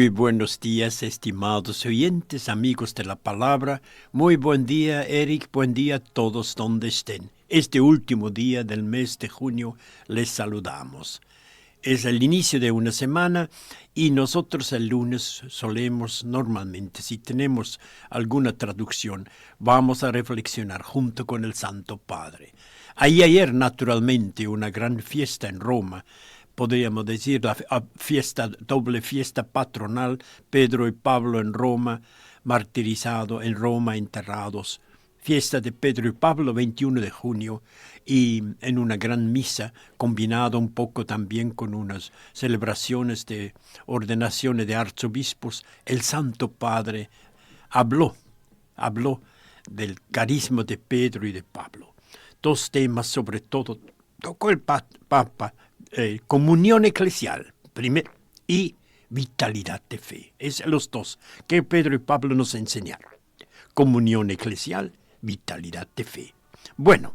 Muy buenos días, estimados oyentes, amigos de la palabra. Muy buen día, Eric. Buen día a todos donde estén. Este último día del mes de junio les saludamos. Es el inicio de una semana y nosotros el lunes solemos normalmente, si tenemos alguna traducción, vamos a reflexionar junto con el Santo Padre. Ayer, naturalmente, una gran fiesta en Roma. Podríamos decir la doble fiesta patronal, Pedro y Pablo en Roma, martirizados, en Roma enterrados. Fiesta de Pedro y Pablo, 21 de junio, y en una gran misa, combinado un poco también con unas celebraciones de ordenaciones de arzobispos, el Santo Padre habló del carisma de Pedro y de Pablo. Dos temas sobre todo, tocó el Papa, comunión eclesial y vitalidad de fe. Es los dos que Pedro y Pablo nos enseñaron. Comunión eclesial, vitalidad de fe. Bueno,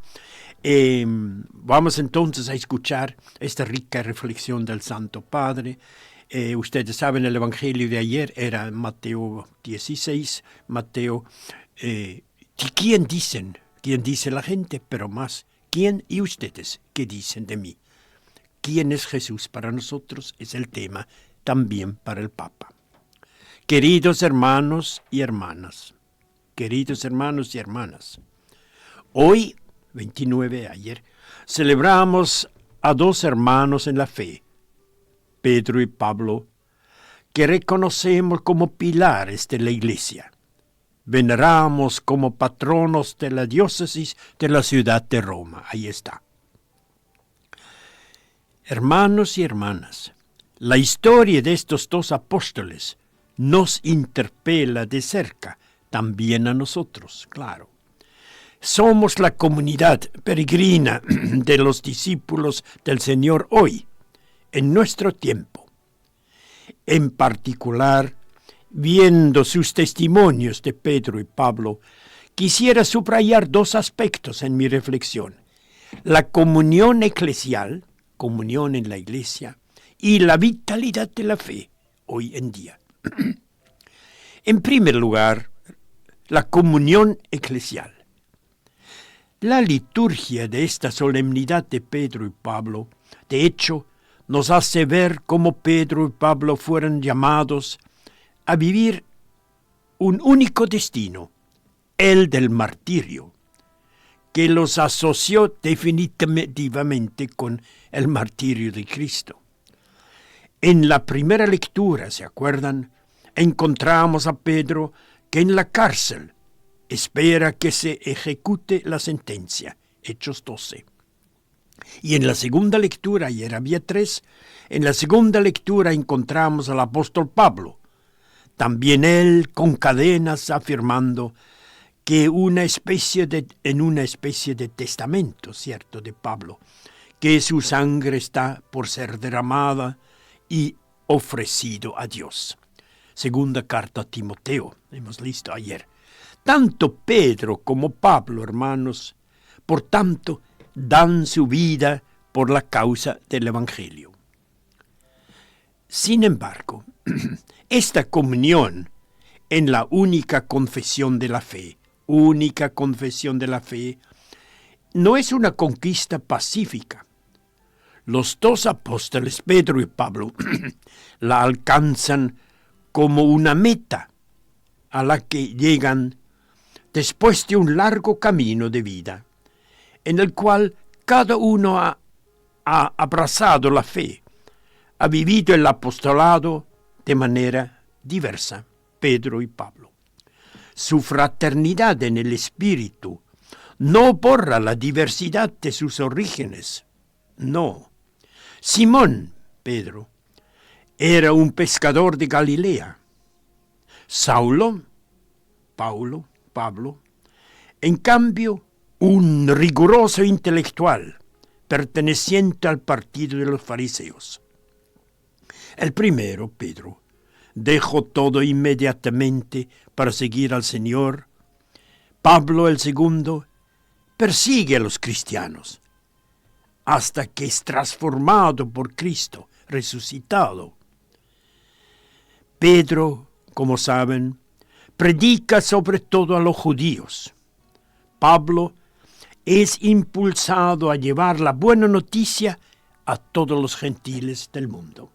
vamos entonces a escuchar esta rica reflexión del Santo Padre. Ustedes saben, el Evangelio de ayer era Mateo 16, ¿quién dicen? ¿Quién dice la gente? Pero más, ¿quién y ustedes qué dicen de mí? ¿Quién es Jesús para nosotros? Es el tema también para el Papa. Queridos hermanos y hermanas, hoy, 29 ayer, celebramos a dos hermanos en la fe, Pedro y Pablo, que reconocemos como pilares de la Iglesia. Veneramos como patronos de la diócesis de la ciudad de Roma. Ahí está. Hermanos y hermanas, la historia de estos dos apóstoles nos interpela de cerca, también a nosotros, claro. Somos la comunidad peregrina de los discípulos del Señor hoy, en nuestro tiempo. En particular, viendo sus testimonios de Pedro y Pablo, quisiera subrayar dos aspectos en mi reflexión: la comunión eclesial, comunión en la Iglesia, y la vitalidad de la fe hoy en día. En primer lugar, la comunión eclesial. La liturgia de esta solemnidad de Pedro y Pablo, de hecho, nos hace ver cómo Pedro y Pablo fueron llamados a vivir un único destino, el del martirio, que los asoció definitivamente con el martirio de Cristo. En la primera lectura, ¿se acuerdan? Encontramos a Pedro que en la cárcel espera que se ejecute la sentencia, Hechos 12. Y en la segunda lectura, ayer había 3, en la segunda lectura encontramos al apóstol Pablo, también él con cadenas afirmando que en una especie de testamento, ¿cierto?, de Pablo, que su sangre está por ser derramada y ofrecido a Dios. Segunda carta a Timoteo, hemos visto ayer. Tanto Pedro como Pablo, hermanos, por tanto, dan su vida por la causa del Evangelio. Sin embargo, esta comunión en la única confesión de la fe, no es una conquista pacífica. Los dos apóstoles, Pedro y Pablo, la alcanzan como una meta a la que llegan después de un largo camino de vida, en el cual cada uno ha abrazado la fe, ha vivido el apostolado de manera diversa, Pedro y Pablo. Su fraternidad en el espíritu no borra la diversidad de sus orígenes, no. Simón, Pedro, era un pescador de Galilea. Pablo, en cambio, un riguroso intelectual perteneciente al partido de los fariseos. El primero, Pedro, dejó todo inmediatamente para seguir al Señor. Pablo, el segundo, persigue a los cristianos hasta que es transformado por Cristo resucitado. Pedro, como saben, predica sobre todo a los judíos. Pablo es impulsado a llevar la buena noticia a todos los gentiles del mundo.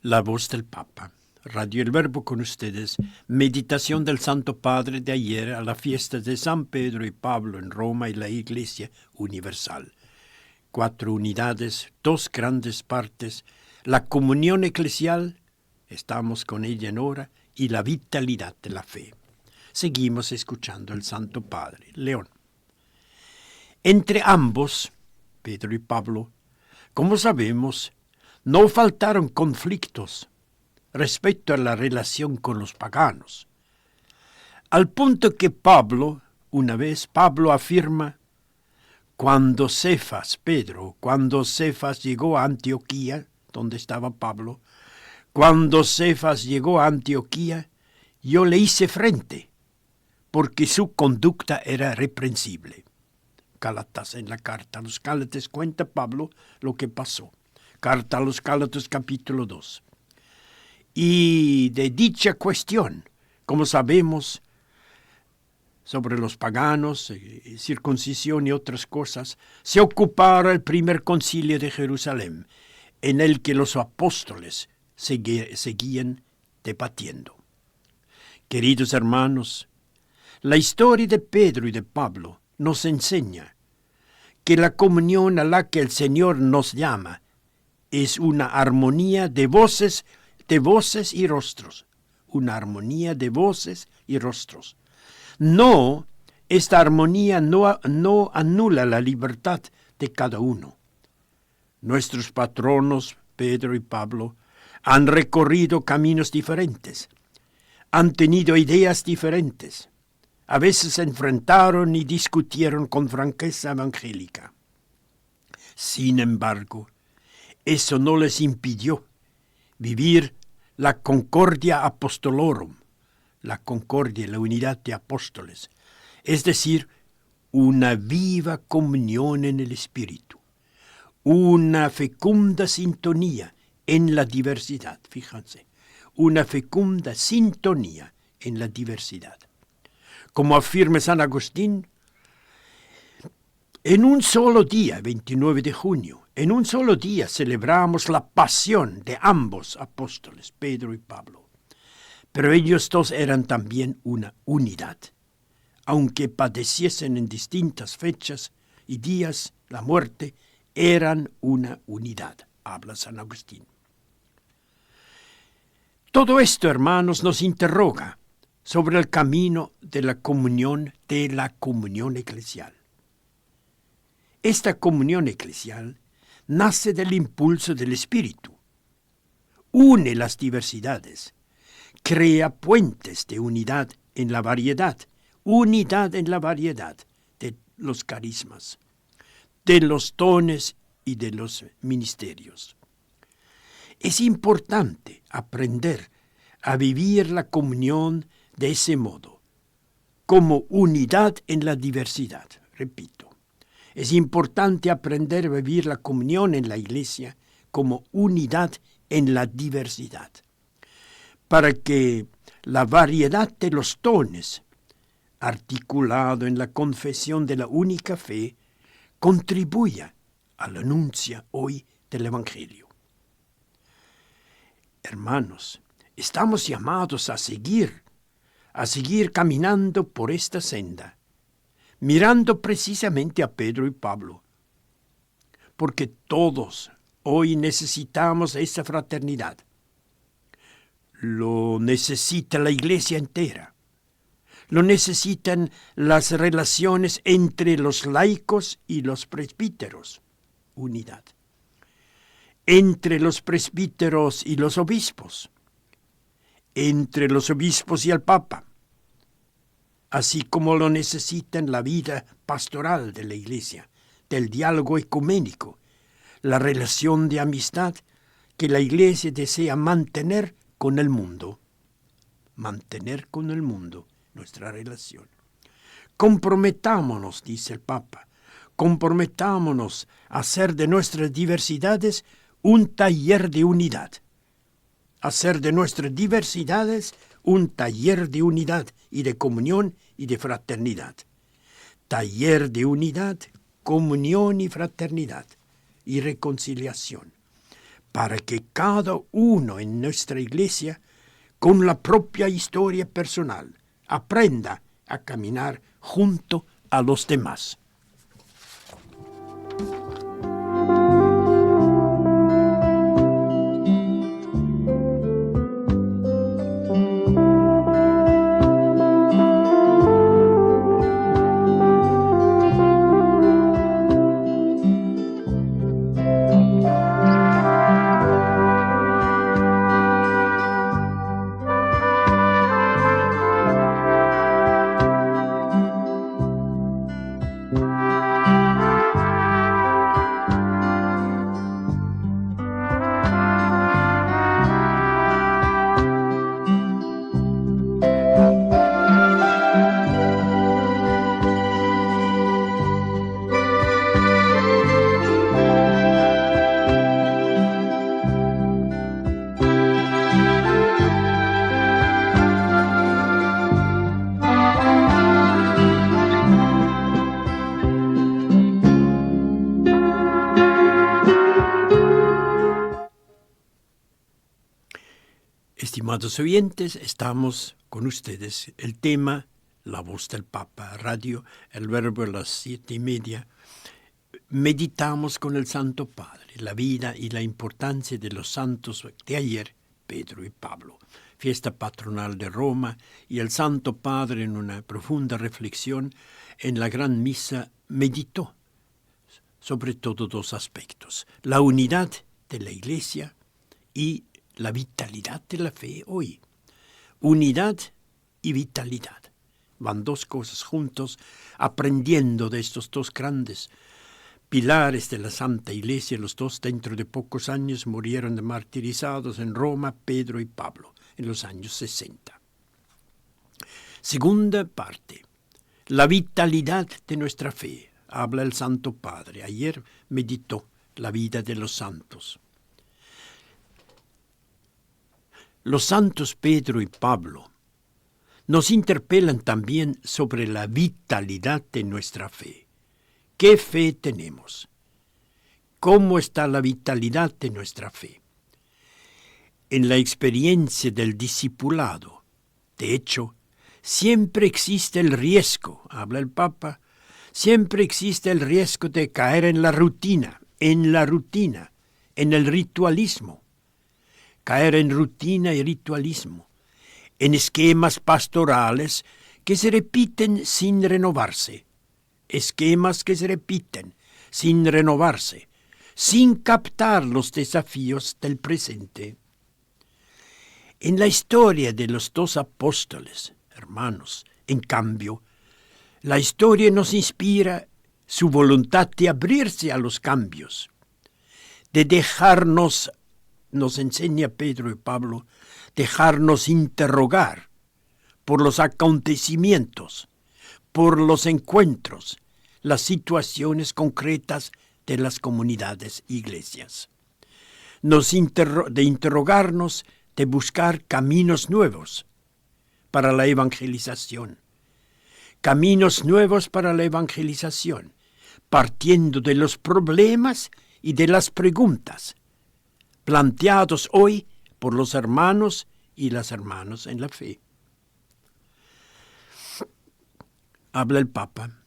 La voz del Papa. Radio El Verbo con ustedes. Meditación del Santo Padre de ayer a la fiesta de San Pedro y Pablo en Roma y la Iglesia Universal. 4 unidades, 2 grandes partes, la comunión eclesial, estamos con ella en hora, y la vitalidad de la fe. Seguimos escuchando al Santo Padre. León. Entre ambos, Pedro y Pablo, como sabemos, no faltaron conflictos respecto a la relación con los paganos, al punto que una vez Pablo afirma, cuando Cefas llegó a Antioquía, donde estaba Pablo, cuando Cefas llegó a Antioquía, yo le hice frente, porque su conducta era reprensible. Gálatas, en la carta a los Gálatas cuenta Pablo lo que pasó. Carta a los Gálatas capítulo 2. Y de dicha cuestión, como sabemos, sobre los paganos, circuncisión y otras cosas, se ocupara el primer concilio de Jerusalén, en el que los apóstoles seguían debatiendo. Queridos hermanos, la historia de Pedro y de Pablo nos enseña que la comunión a la que el Señor nos llama es una armonía de voces y rostros. Una armonía de voces y rostros. No, esta armonía no anula la libertad de cada uno. Nuestros patronos, Pedro y Pablo, han recorrido caminos diferentes, han tenido ideas diferentes, a veces se enfrentaron y discutieron con franqueza evangélica. Sin embargo, eso no les impidió vivir la concordia apostolorum, la concordia, la unidad de apóstoles, es decir, una viva comunión en el Espíritu, una fecunda sintonía en la diversidad, fíjense, una fecunda sintonía en la diversidad. Como afirma San Agustín, en un solo día, 29 de junio, en un solo día celebramos la pasión de ambos apóstoles, Pedro y Pablo. Pero ellos dos eran también una unidad. Aunque padeciesen en distintas fechas y días la muerte, eran una unidad, habla San Agustín. Todo esto, hermanos, nos interroga sobre el camino de la comunión eclesial. Esta comunión eclesial nace del impulso del Espíritu, une las diversidades, crea puentes de unidad en la variedad de los carismas, de los dones y de los ministerios. Es importante aprender a vivir la comunión de ese modo, como unidad en la diversidad, repito. Es importante aprender a vivir la comunión en la Iglesia como unidad en la diversidad, para que la variedad de los dones, articulado en la confesión de la única fe, contribuya al anuncio hoy del Evangelio. Hermanos, estamos llamados a seguir caminando por esta senda, mirando precisamente a Pedro y Pablo, porque todos Hoy necesitamos esa fraternidad. Lo necesita la Iglesia entera. Lo necesitan las relaciones entre los laicos y los presbíteros. Unidad. Entre los presbíteros y los obispos. Entre los obispos y el Papa. Así como lo necesitan la vida pastoral de la Iglesia, del diálogo ecuménico, la relación de amistad que la Iglesia desea mantener con el mundo. Mantener con el mundo nuestra relación. Comprometámonos, dice el Papa, comprometámonos a hacer de nuestras diversidades un taller de unidad. Hacer de nuestras diversidades un taller de unidad y de comunión y de fraternidad. Taller de unidad, comunión y fraternidad y reconciliación, para que cada uno en nuestra Iglesia, con la propia historia personal, aprenda a caminar junto a los demás. Estimados oyentes, estamos con ustedes. El tema, la voz del Papa, radio, el verbo a las 7:30. Meditamos con el Santo Padre la vida y la importancia de los santos de ayer, Pedro y Pablo. Fiesta patronal de Roma, y el Santo Padre, en una profunda reflexión en la gran misa, meditó sobre todo dos aspectos: la unidad de la Iglesia y la vitalidad de la fe hoy. Unidad y vitalidad. Van dos cosas juntos, aprendiendo de estos dos grandes pilares de la Santa Iglesia. Los dos dentro de pocos años murieron martirizados en Roma, Pedro y Pablo, en los años 60. Segunda parte, la vitalidad de nuestra fe. Habla el Santo Padre. Ayer meditó la vida de los santos. Los santos Pedro y Pablo nos interpelan también sobre la vitalidad de nuestra fe. ¿Qué fe tenemos? ¿Cómo está la vitalidad de nuestra fe? En la experiencia del discipulado, de hecho, siempre existe el riesgo, habla el Papa, siempre existe el riesgo de caer en la rutina, en el ritualismo. Caer en rutina y ritualismo, en esquemas pastorales que se repiten sin renovarse, esquemas que se repiten sin renovarse, sin captar los desafíos del presente. En la historia de los dos apóstoles, hermanos, en cambio, la historia nos inspira su voluntad de abrirse a los cambios, de dejarnos, nos enseña Pedro y Pablo, dejarnos interrogar por los acontecimientos, por los encuentros, las situaciones concretas de las comunidades iglesias. De interrogarnos, de buscar caminos nuevos para la evangelización. Caminos nuevos para la evangelización, partiendo de los problemas y de las preguntas planteados hoy por los hermanos y las hermanas en la fe. Habla el Papa,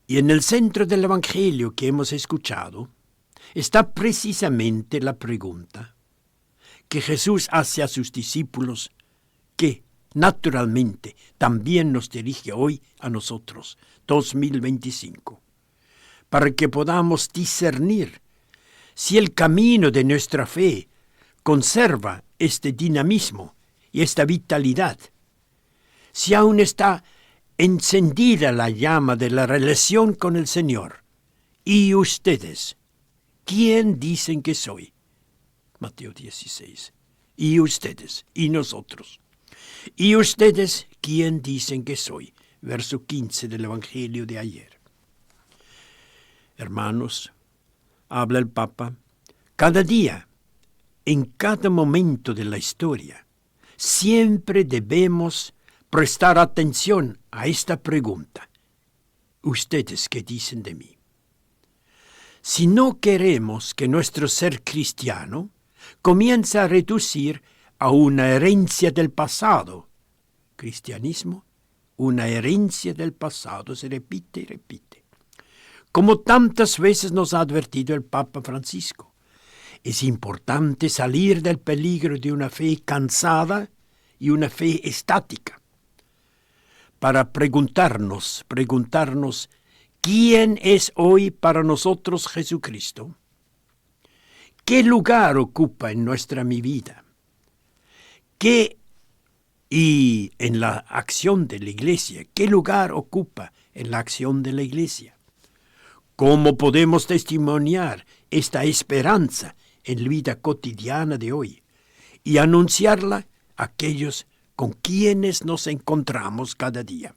y en el centro del Evangelio que hemos escuchado, está precisamente la pregunta que Jesús hace a sus discípulos, que naturalmente también nos dirige hoy a nosotros, 2025, para que podamos discernir si el camino de nuestra fe conserva este dinamismo y esta vitalidad, si aún está encendida la llama de la relación con el Señor. ¿Y ustedes? ¿Quién dicen que soy? Mateo 16. ¿Y ustedes? ¿Y nosotros? ¿Y ustedes quién dicen que soy? Verso 15 del Evangelio de ayer. Hermanos, habla el Papa, cada día, en cada momento de la historia, siempre debemos prestar atención a esta pregunta. ¿Ustedes qué dicen de mí? Si no queremos que nuestro ser cristiano comience a reducir a una herencia del pasado, cristianismo, una herencia del pasado, se repite y repite. Como tantas veces nos ha advertido el Papa Francisco, es importante salir del peligro de una fe cansada y una fe estática, para preguntarnos, ¿quién es hoy para nosotros Jesucristo? ¿Qué lugar ocupa en mi vida? Y en la acción de la Iglesia, ¿qué lugar ocupa en la acción de la Iglesia? ¿Cómo podemos testimoniar esta esperanza en la vida cotidiana de hoy y anunciarla a aquellos con quienes nos encontramos cada día?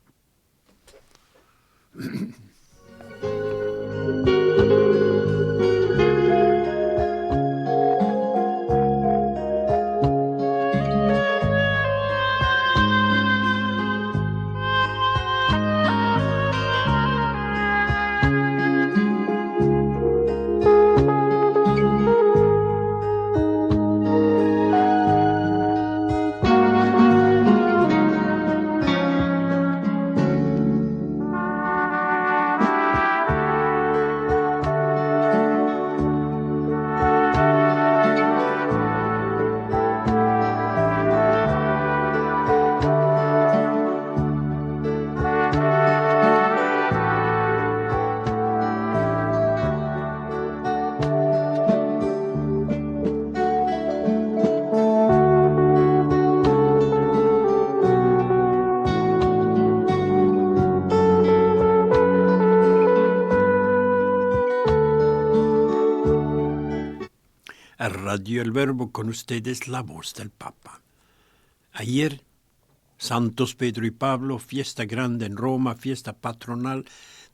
A Radio El Verbo, con ustedes la voz del Papa. Ayer, Santos Pedro y Pablo, fiesta grande en Roma, fiesta patronal,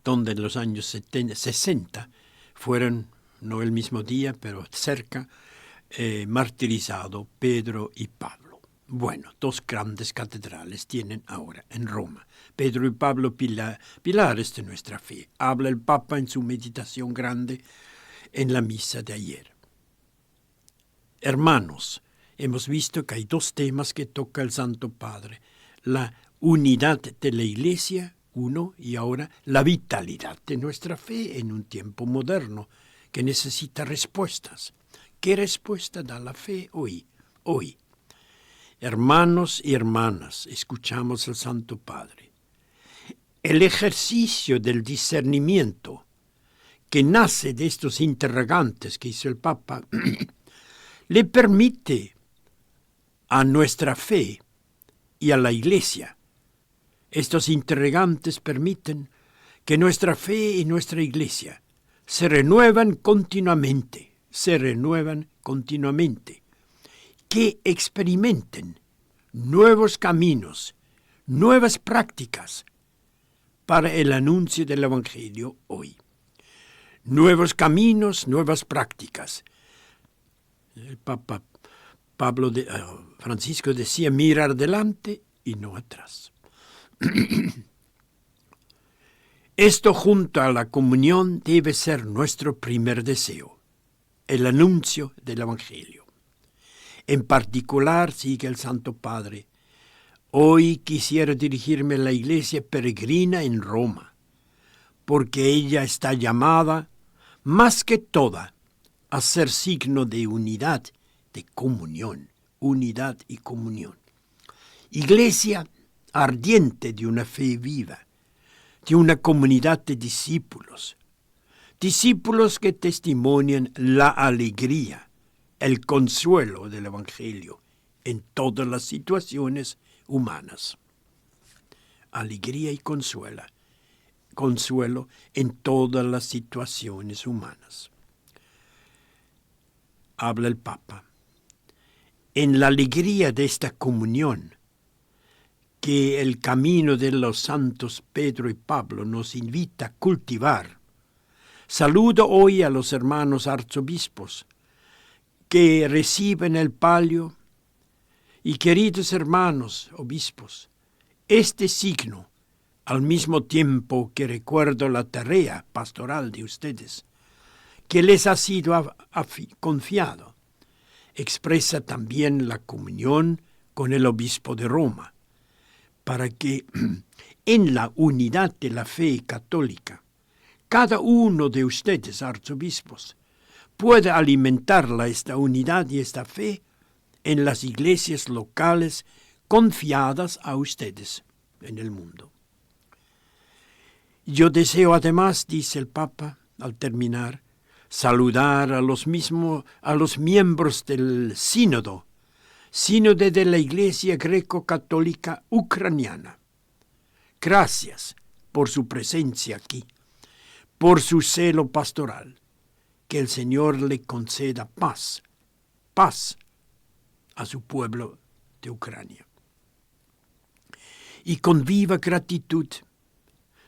donde en los años 60 fueron, no el mismo día, pero cerca, martirizado Pedro y Pablo. Bueno, dos grandes catedrales tienen ahora en Roma. Pedro y Pablo, pilares de nuestra fe. Habla el Papa en su meditación grande en la misa de ayer. Hermanos, hemos visto que hay dos temas que toca el Santo Padre. La unidad de la Iglesia, uno, y ahora la vitalidad de nuestra fe en un tiempo moderno que necesita respuestas. ¿Qué respuesta da la fe hoy? Hoy. Hermanos y hermanas, escuchamos al Santo Padre. El ejercicio del discernimiento que nace de estos interrogantes que hizo el Papa le permite a nuestra fe y a la Iglesia. Estos interrogantes permiten que nuestra fe y nuestra Iglesia se renuevan continuamente, que experimenten nuevos caminos, nuevas prácticas para el anuncio del Evangelio hoy. Nuevos caminos, nuevas prácticas. El Papa Francisco decía mirar adelante y no atrás. Esto junto a la comunión debe ser nuestro primer deseo, el anuncio del Evangelio. En particular, sigue el Santo Padre, hoy quisiera dirigirme a la iglesia peregrina en Roma, porque ella está llamada, más que toda, a ser signo de unidad, de comunión, unidad y comunión. Iglesia ardiente de una fe viva, de una comunidad de discípulos, discípulos que testimonian la alegría, el consuelo del Evangelio en todas las situaciones humanas. Alegría y consuelo en todas las situaciones humanas. Habla el Papa. En la alegría de esta comunión que el camino de los santos Pedro y Pablo nos invita a cultivar, saludo hoy a los hermanos arzobispos que reciben el palio y queridos hermanos obispos, este signo, al mismo tiempo que recuerdo la tarea pastoral de ustedes, que les ha sido confiado, expresa también la comunión con el obispo de Roma, para que en la unidad de la fe católica, cada uno de ustedes, arzobispos, pueda alimentar esta unidad y esta fe en las iglesias locales confiadas a ustedes en el mundo. Yo deseo además, dice el Papa al terminar, saludar a los miembros del sínodo de la Iglesia Greco-Católica Ucraniana. Gracias por su presencia aquí, por su celo pastoral. Que el Señor le conceda paz a su pueblo de Ucrania. Y con viva gratitud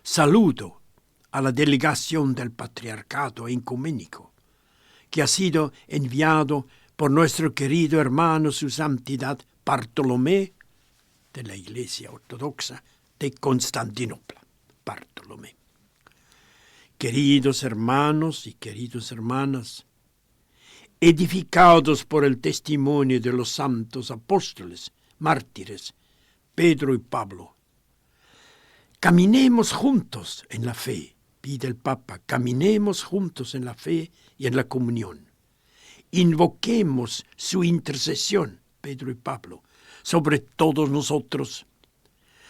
saludo a la delegación del Patriarcado Ecuménico, que ha sido enviado por nuestro querido hermano su santidad Bartolomé de la Iglesia Ortodoxa de Constantinopla. Bartolomé. Queridos hermanos y queridas hermanas, edificados por el testimonio de los santos apóstoles, mártires, Pedro y Pablo, caminemos juntos en la fe, pide el Papa, caminemos juntos en la fe y en la comunión. Invoquemos su intercesión, Pedro y Pablo, sobre todos nosotros,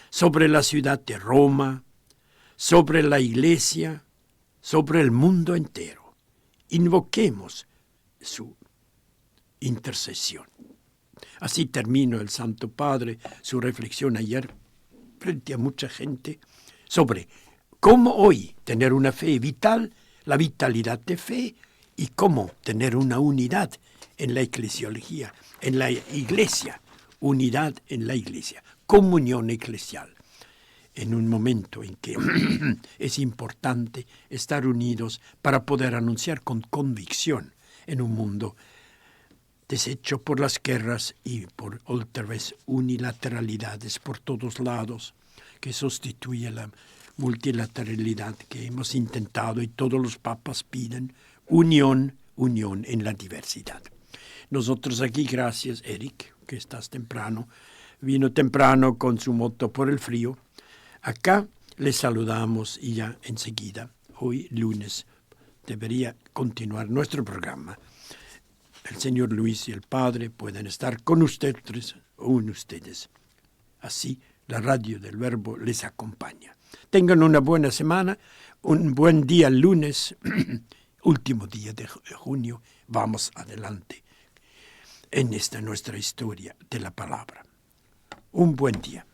sobre la ciudad de Roma, sobre la Iglesia, sobre el mundo entero. Invoquemos su intercesión. Así terminó el Santo Padre su reflexión ayer frente a mucha gente sobre cómo hoy tener una fe vital, la vitalidad de fe, y cómo tener una unidad en la eclesiología, en la iglesia, unidad en la iglesia, comunión eclesial. En un momento en que es importante estar unidos para poder anunciar con convicción en un mundo deshecho por las guerras y por otra vez unilateralidades por todos lados, que sustituye la multilateralidad que hemos intentado y todos los papas piden, unión en la diversidad. Nosotros aquí, gracias Eric, que estás temprano, vino temprano con su moto por el frío. Acá les saludamos y ya enseguida, hoy lunes, debería continuar nuestro programa. El señor Luis y el Padre pueden estar con ustedes o en ustedes. Así, la radio del Verbo les acompaña. Tengan una buena semana, un buen día el lunes, último día de junio. Vamos adelante en esta nuestra historia de la palabra. Un buen día.